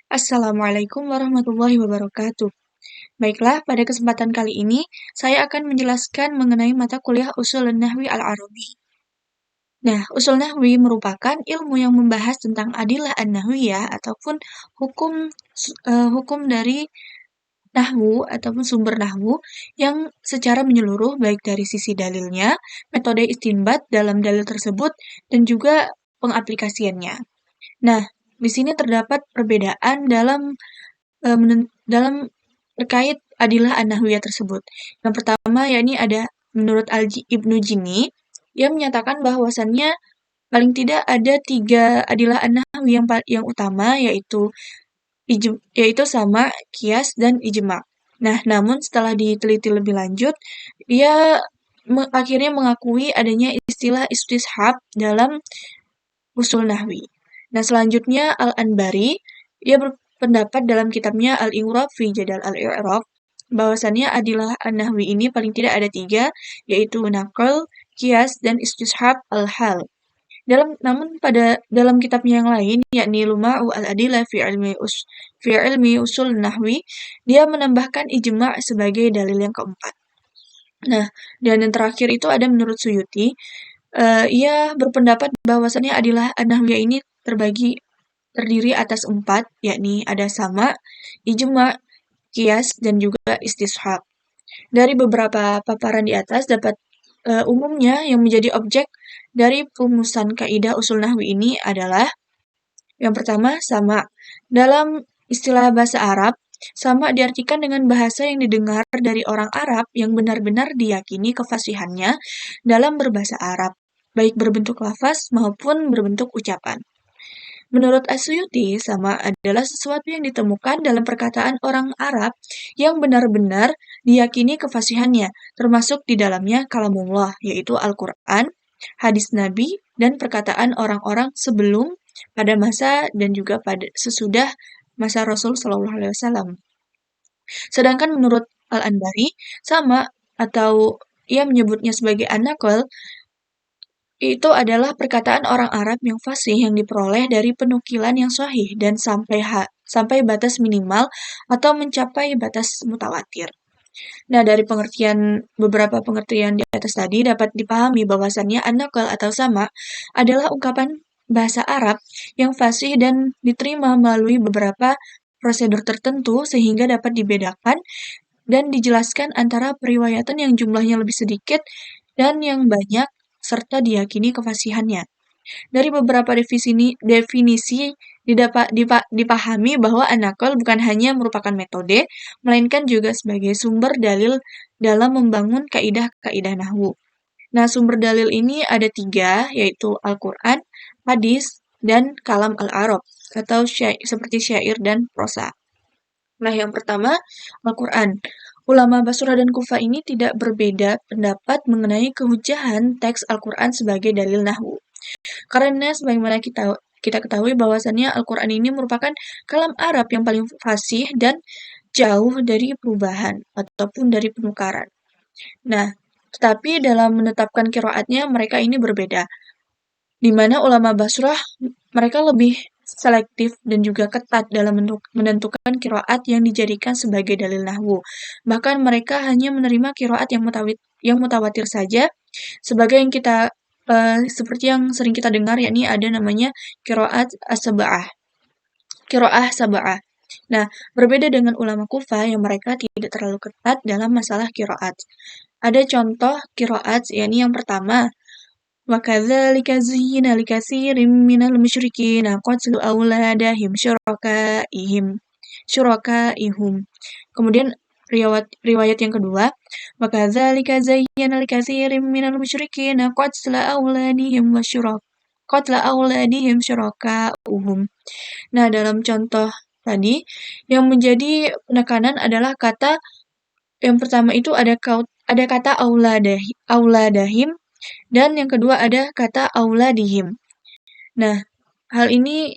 Assalamualaikum warahmatullahi wabarakatuh. Baiklah, pada kesempatan kali ini saya akan menjelaskan mengenai mata kuliah Ushul Nahwi Al-Arabi. Nah, usul nahwi merupakan ilmu yang membahas tentang adilah an-nahwiyah ataupun hukum dari nahwu ataupun sumber nahwu yang secara menyeluruh baik dari sisi dalilnya, metode istinbat dalam dalil tersebut, dan juga pengaplikasiannya. Nah, di sini terdapat perbedaan dalam terkait adilah an-nahwiyah tersebut. Yang pertama yakni ada menurut Ibnu Jini yang menyatakan bahwasannya paling tidak ada 3 adilah an-nahwi yang utama yaitu sama, kias, dan ijma. Nah, namun setelah diteliti lebih lanjut, dia akhirnya mengakui adanya istilah istishab dalam usul nahwi. Nah, selanjutnya Al-Anbari, ia berpendapat dalam kitabnya Al-I'rab fi Jadal Al-I'rab, bahwasannya adilah an-nahwi ini paling tidak ada 3, yaitu naql, qiyas, dan istishab al-hal. Namun dalam kitabnya yang lain, yakni Luma'u al-Adillah fi ilmi usul nahwi, dia menambahkan ijma' sebagai dalil yang keempat. Nah, dan yang terakhir itu ada menurut Suyuti, ia berpendapat bahwasannya adilah an-nahwiyah ini terdiri atas 4, yakni ada sama, ijma', qiyas, dan juga istishab. Dari beberapa paparan di atas dapat umumnya yang menjadi objek dari perumusan kaidah usul nahwi ini adalah yang pertama sama. Dalam istilah bahasa Arab, sama diartikan dengan bahasa yang didengar dari orang Arab yang benar-benar diyakini kefasihannya dalam berbahasa Arab, baik berbentuk lafaz maupun berbentuk ucapan. Menurut Asyuti, sama adalah sesuatu yang ditemukan dalam perkataan orang Arab yang benar-benar diyakini kefasihannya, termasuk di dalamnya kalamullah, yaitu Al-Quran, hadis Nabi, dan perkataan orang-orang sebelum, pada masa, dan juga pada sesudah masa Rasul Shallallahu Alaihi Wasallam. Sedangkan menurut Al-Anbari, sama atau ia menyebutnya sebagai an-naql, itu adalah perkataan orang Arab yang fasih yang diperoleh dari penukilan yang sahih dan sampai batas minimal atau mencapai batas mutawatir. Nah, dari beberapa pengertian di atas tadi dapat dipahami bahwasannya an-naql atau sama adalah ungkapan bahasa Arab yang fasih dan diterima melalui beberapa prosedur tertentu sehingga dapat dibedakan dan dijelaskan antara periwayatan yang jumlahnya lebih sedikit dan yang banyak serta diyakini kefasihannya. Dari beberapa definisi dipahami bahwa an-naql bukan hanya merupakan metode, melainkan juga sebagai sumber dalil dalam membangun kaidah-kaidah nahwu. Nah, sumber dalil ini ada 3, yaitu Al-Quran, hadis, dan kalam al-Arab, atau seperti syair dan prosa. Nah, yang pertama, Al-Quran. Ulama Basrah dan Kufah ini tidak berbeda pendapat mengenai kehujahan teks Al-Quran sebagai dalil nahwu. Karena sebagaimana kita ketahui bahwasannya Al-Quran ini merupakan kalam Arab yang paling fasih dan jauh dari perubahan ataupun dari penukaran. Nah, tetapi dalam menetapkan qiraatnya mereka ini berbeda. Di mana ulama Basrah mereka lebih selektif dan juga ketat dalam menentukan qiraat yang dijadikan sebagai dalil nahwu. Bahkan mereka hanya menerima qiraat yang mutawatir saja sebagai yang seperti yang sering kita dengar, yakni ada namanya qiraat as-sab'ah. Qiraah sab'ah. Nah, berbeda dengan ulama Kufah yang mereka tidak terlalu ketat dalam masalah qiraat. Ada contoh qiraat, yakni yang pertama, وَكَذَلِكَ زُيِّنَ لِكَثِيرٍ مِّنَ الْمُشْرِكِينَ قَتْلُ أَوْلَادِهِمْ شُرَكَائِهِمْ. Kemudian riwayat yang kedua, وَكَذَلِكَ زَيَّنَ لِكَثِيرٍ مِّنَ الْمُشْرِكِينَ قَتْلَ أَوْلَادِهِمْ شُرَكَاؤُهُمْ. Nah, dalam contoh tadi, yang menjadi penekanan adalah kata yang pertama itu ada kata auladahim, dan yang kedua ada kata auladihim. Nah, hal ini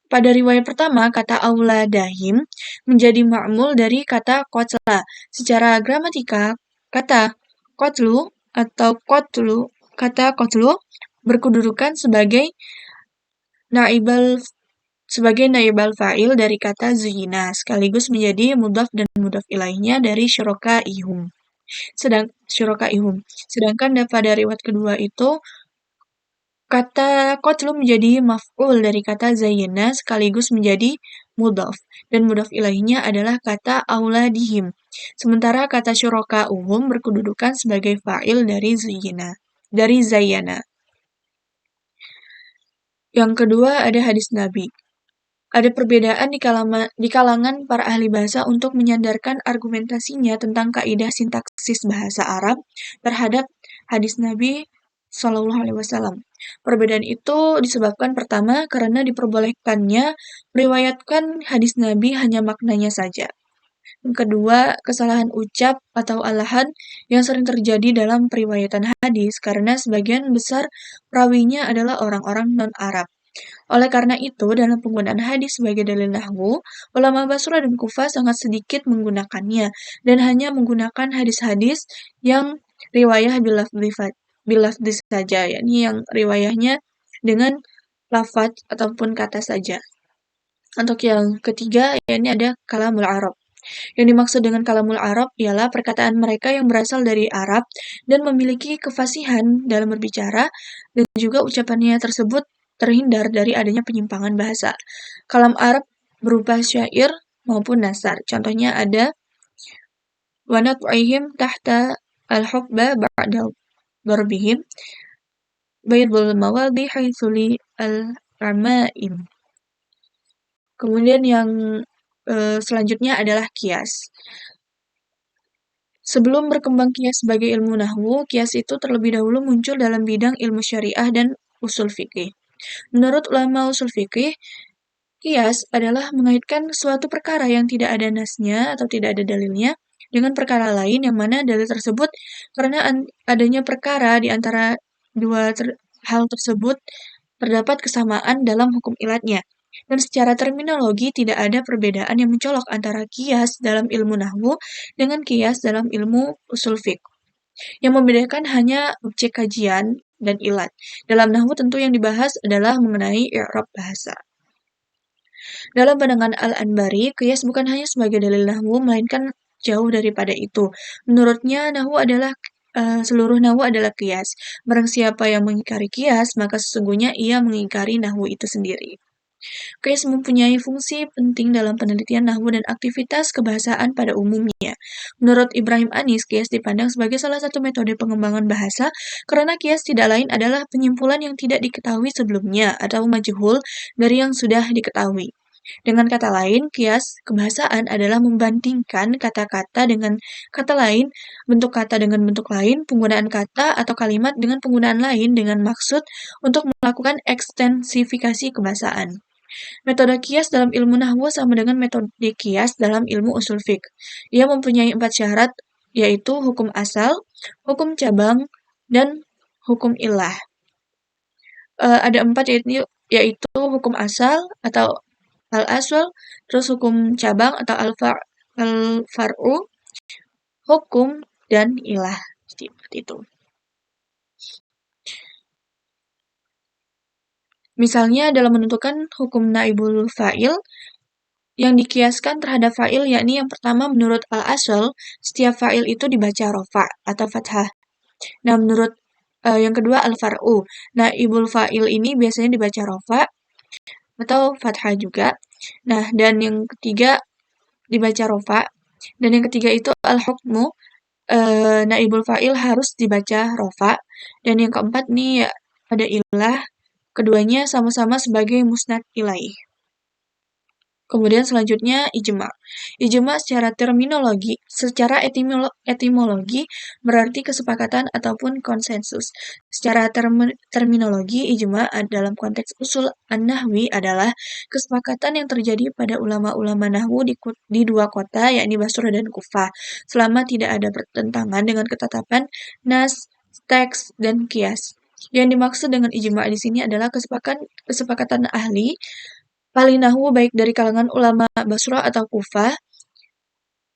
pada riwayat pertama, kata auladahim menjadi ma'mul dari kata qatla. Secara gramatika, kata qatlu berkedudukan sebagai naibal sebagai naibal fa'il dari kata zuyina, sekaligus menjadi mudhaf dan mudhaf ilaihnya dari syurakaihum. Sedangkan pada riwayat kedua itu kata qatlu menjadi maf'ul dari kata zayyana sekaligus menjadi mudhaf dan mudhaf ilaihnya adalah kata auladihim. Sementara kata syuraka'uhum berkedudukan sebagai fa'il dari zayyana. Yang kedua ada hadis Nabi. Ada perbedaan di kalangan para ahli bahasa untuk menyandarkan argumentasinya tentang kaidah sintaksis bahasa Arab terhadap hadis Nabi Shallallahu Alaihi Wasallam. Perbedaan itu disebabkan pertama karena diperbolehkannya meriwayatkan hadis Nabi hanya maknanya saja. Yang kedua, kesalahan ucap atau alahan yang sering terjadi dalam periwayatan hadis karena sebagian besar perawinya adalah orang-orang non-Arab. Oleh karena itu, dalam penggunaan hadis sebagai dalil nahwu, ulama Basra dan Kufah sangat sedikit menggunakannya dan hanya menggunakan hadis-hadis yang riwayah bilafzi saja, yakni yang riwayahnya dengan lafaz ataupun kata saja. Untuk yang ketiga, yakni ada kalamul Arab. Yang dimaksud dengan kalamul Arab ialah perkataan mereka yang berasal dari Arab dan memiliki kefasihan dalam berbicara dan juga ucapannya tersebut terhindar dari adanya penyimpangan bahasa. Kalam Arab berupa syair maupun nasar. Contohnya ada wa nat'ihim tahta al-hubba ba'da darbihim baydul mawadhi haitsuli al-amaim. Kemudian yang selanjutnya adalah kias. Sebelum berkembang kias sebagai ilmu nahwu, kias itu terlebih dahulu muncul dalam bidang ilmu syariah dan usul fikih. Menurut ulama usul fikih, kias adalah mengaitkan suatu perkara yang tidak ada nasnya atau tidak ada dalilnya dengan perkara lain yang mana dalil tersebut karena adanya perkara di antara dua hal tersebut terdapat kesamaan dalam hukum ilatnya. Dan secara terminologi tidak ada perbedaan yang mencolok antara kias dalam ilmu nahwu dengan kias dalam ilmu usul fiqh. Yang membedakan hanya objek kajian dan ilat. Dalam nahwu tentu yang dibahas adalah mengenai i'rab bahasa. Dalam pandangan Al-Anbari, kias bukan hanya sebagai dalil nahwu, melainkan jauh daripada itu. Menurutnya, seluruh nahwu adalah kias. Barang siapa yang mengingkari kias, maka sesungguhnya ia mengingkari nahwu itu sendiri. Kias mempunyai fungsi penting dalam penelitian nahwu dan aktivitas kebahasaan pada umumnya. Menurut Ibrahim Anis, kias dipandang sebagai salah satu metode pengembangan bahasa karena kias tidak lain adalah penyimpulan yang tidak diketahui sebelumnya atau majhul dari yang sudah diketahui. Dengan kata lain, kias kebahasaan adalah membandingkan kata-kata dengan kata lain, bentuk kata dengan bentuk lain, penggunaan kata atau kalimat dengan penggunaan lain dengan maksud untuk melakukan ekstensifikasi kebahasaan. Metode kias dalam ilmu nahwu sama dengan metode kias dalam ilmu usul fiqh. Ia mempunyai 4 syarat, yaitu hukum asal, hukum cabang, dan hukum ilah. Ada 4 yaitu hukum asal atau al-asal, terus hukum cabang atau al-far'u, hukum, dan ilah. Seperti itu. Misalnya dalam menentukan hukum naibul fa'il yang dikiaskan terhadap fa'il, yakni yang pertama menurut al-asal, setiap fa'il itu dibaca rofa atau fathah. Nah, menurut yang kedua al-far'u. Naibul fa'il ini biasanya dibaca rofa atau fathah juga. Nah, dan yang ketiga dibaca rofa. Dan yang ketiga itu al-hukmu. Naibul fa'il harus dibaca rofa. Dan yang keempat nih ya, ada ilah. Keduanya sama-sama sebagai musnad ilaih. Kemudian selanjutnya ijma. Ijma secara etimologi berarti kesepakatan ataupun konsensus. Secara terminologi ijma dalam konteks usul an-nahwi adalah kesepakatan yang terjadi pada ulama-ulama nahwu di dua kota yakni Basra dan Kufah selama tidak ada pertentangan dengan ketetapan nas, teks, dan kias. Yang dimaksud dengan ijma di sini adalah kesepakatan ahli nahwu baik dari kalangan ulama Basra atau Kufah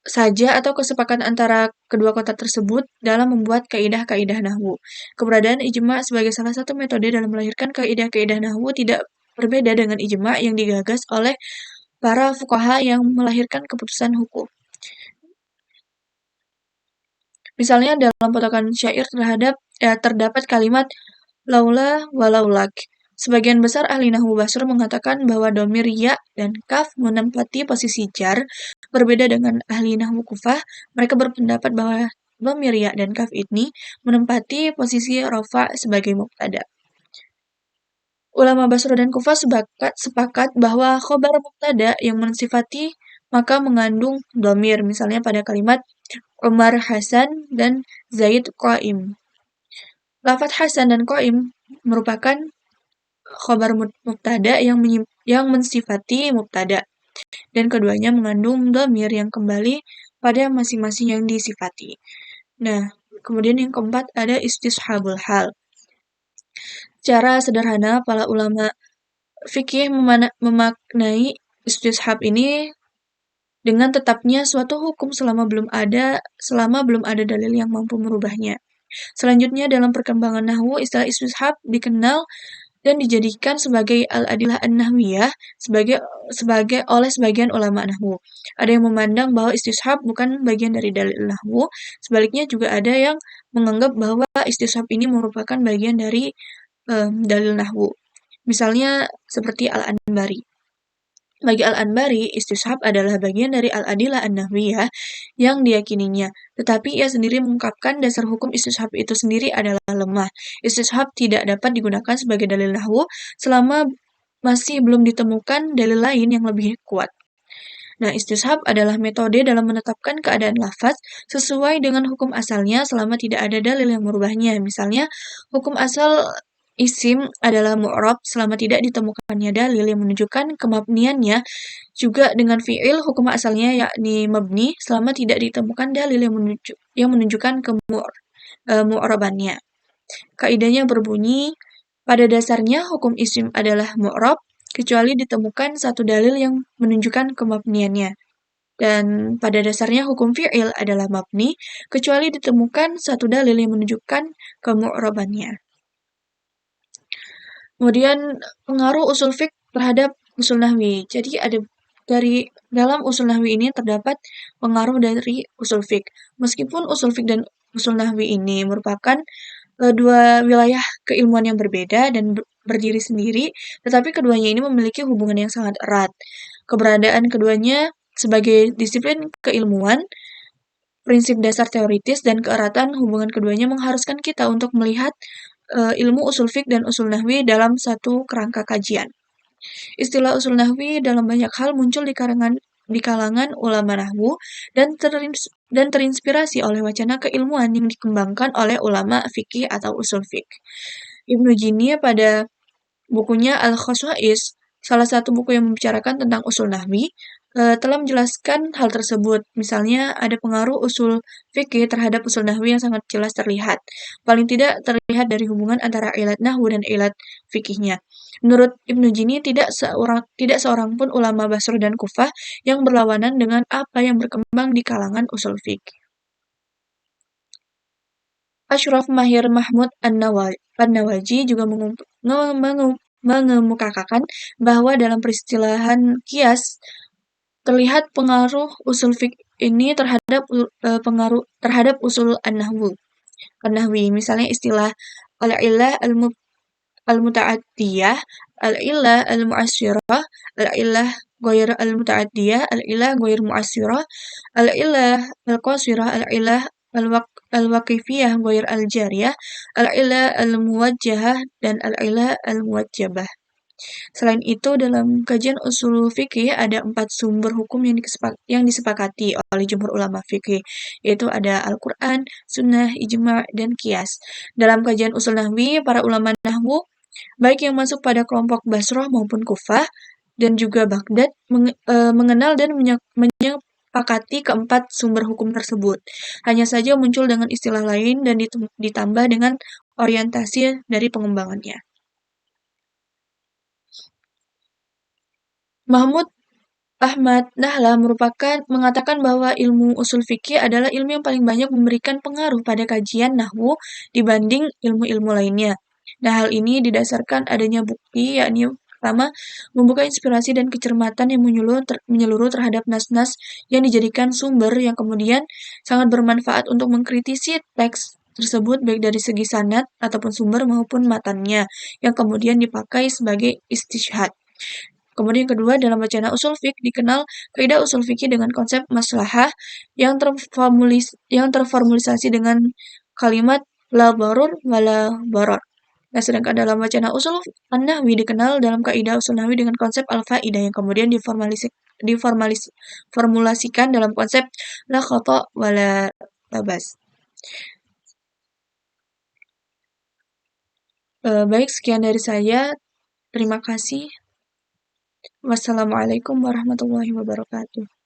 saja atau kesepakatan antara kedua kota tersebut dalam membuat kaidah-kaidah nahwu. Keberadaan ijma sebagai salah satu metode dalam melahirkan kaidah-kaidah nahwu tidak berbeda dengan ijma' yang digagas oleh para fuqaha yang melahirkan keputusan hukum. Misalnya dalam potongan syair terdapat kalimat laula walaulak. Sebagian besar ahli nahwu Bashr mengatakan bahwa dhamir ya dan kaf menempati posisi jar. Berbeda dengan ahli nahwu Kufah, mereka berpendapat bahwa dhamir ya dan kaf ini menempati posisi rafa sebagai mubtada. Ulama Basra dan Kufah sepakat bahwa khobar mubtada yang mensifati maka mengandung dhamir, misalnya pada kalimat Umar Hasan dan Zaid Qaim. Lafaz Hasan dan Qaim merupakan khobar mubtada yang mensifati mubtada, dan keduanya mengandung dhamir yang kembali pada masing-masing yang disifati. Nah, kemudian yang keempat ada istishabul hal. Secara sederhana, para ulama fikih memaknai istishab ini dengan tetapnya suatu hukum selama belum ada dalil yang mampu merubahnya. Selanjutnya dalam perkembangan nahwu, istilah istishab dikenal dan dijadikan sebagai al-adilah an-nahwiyah oleh sebagian ulama nahwu. Ada yang memandang bahwa istishab bukan bagian dari dalil nahwu, sebaliknya juga ada yang menganggap bahwa istishab ini merupakan bagian dari dalil nahwu. Misalnya seperti Al-Anbari. Bagi Al-Anbari, istishab adalah bagian dari al-adilah an-nahwiyah yang diyakininya. Tetapi ia sendiri mengungkapkan dasar hukum istishab itu sendiri adalah lemah. Istishab tidak dapat digunakan sebagai dalil nahwu selama masih belum ditemukan dalil lain yang lebih kuat. Nah, istishab adalah metode dalam menetapkan keadaan lafaz sesuai dengan hukum asalnya selama tidak ada dalil yang merubahnya. Misalnya, hukum asal isim adalah mu'rab selama tidak ditemukannya dalil yang menunjukkan kemabniannya. Juga dengan fi'il, hukum asalnya yakni mabni selama tidak ditemukan dalil yang menunjukkan mu'rabannya. Kaidahnya berbunyi, pada dasarnya hukum isim adalah mu'rab kecuali ditemukan satu dalil yang menunjukkan kemabniannya. Dan pada dasarnya hukum fi'il adalah mabni kecuali ditemukan satu dalil yang menunjukkan kemu'rabannya. Kemudian pengaruh usul fiqh terhadap usul nahwi. Jadi dalam usul nahwi ini terdapat pengaruh dari usul fiqh. Meskipun usul fiqh dan usul nahwi ini merupakan dua wilayah keilmuan yang berbeda dan berdiri sendiri, tetapi keduanya ini memiliki hubungan yang sangat erat. Keberadaan keduanya sebagai disiplin keilmuan, prinsip dasar teoritis, dan keeratan hubungan keduanya mengharuskan kita untuk melihat ilmu usul fiqh dan usul nahwi dalam satu kerangka kajian. Istilah usul nahwi dalam banyak hal muncul di kalangan ulama nahwu dan terinspirasi oleh wacana keilmuan yang dikembangkan oleh ulama fikih atau usul fiqh. Ibnu Jinni pada bukunya Al-Khoswais, salah satu buku yang membicarakan tentang usul nahwi, telah menjelaskan hal tersebut. Misalnya ada pengaruh usul fikih terhadap usul nahwi yang sangat jelas terlihat. Paling tidak terlihat dari hubungan antara ilat nahwu dan ilat fikihnya. Menurut Ibnu Jinni, tidak seorang pun ulama Basra dan Kufah yang berlawanan dengan apa yang berkembang di kalangan usul fikih. Ashraf Mahir Mahmud An-Nawaji juga mengemukakan bahwa dalam peristilahan qiyas terlihat pengaruh usul fiqh ini terhadap usul an-nahwi. Misalnya istilah al-illah al-muta'addiyah, al-illah al-mu'assirah, al-illah ghair al-muta'addiyah, al-illah ghair mu'assirah, al-illah al-qasirah, al-illah al-waqifiyah ghair al-jariyah, al-illah al-muwajjahah, dan al-illah al-muwajjabah. Selain itu, dalam kajian usul fikih ada 4 sumber hukum yang disepakati oleh jumhur ulama fikih, yaitu ada Al-Quran, Sunnah, Ijma', dan Qiyas. Dalam kajian usul nahwi, para ulama nahwu, baik yang masuk pada kelompok Basrah maupun Kufah, dan juga Baghdad, mengenal dan menyepakati keempat sumber hukum tersebut. Hanya saja muncul dengan istilah lain dan ditambah dengan orientasi dari pengembangannya. Mahmud Ahmad Nahla mengatakan bahwa ilmu usul fikih adalah ilmu yang paling banyak memberikan pengaruh pada kajian nahwu dibanding ilmu-ilmu lainnya. Nah, hal ini didasarkan adanya bukti yakni pertama, membuka inspirasi dan kecermatan yang menyeluruh terhadap nas-nas yang dijadikan sumber yang kemudian sangat bermanfaat untuk mengkritisi teks tersebut baik dari segi sanad ataupun sumber maupun matannya yang kemudian dipakai sebagai istishhad. Kemudian yang kedua, dalam wacana usul fiqh dikenal kaidah usul fikih dengan konsep maslahah yang terformulisasi dengan kalimat la darur wala darar. Nah, sedangkan dalam wacana usul an-nahwi dikenal dalam kaidah usul nahwi dengan konsep al-faidah yang kemudian formulasikan dalam konsep la khata wala labas. Baik, sekian dari saya. Terima kasih. Wassalamualaikum warahmatullahi wabarakatuh.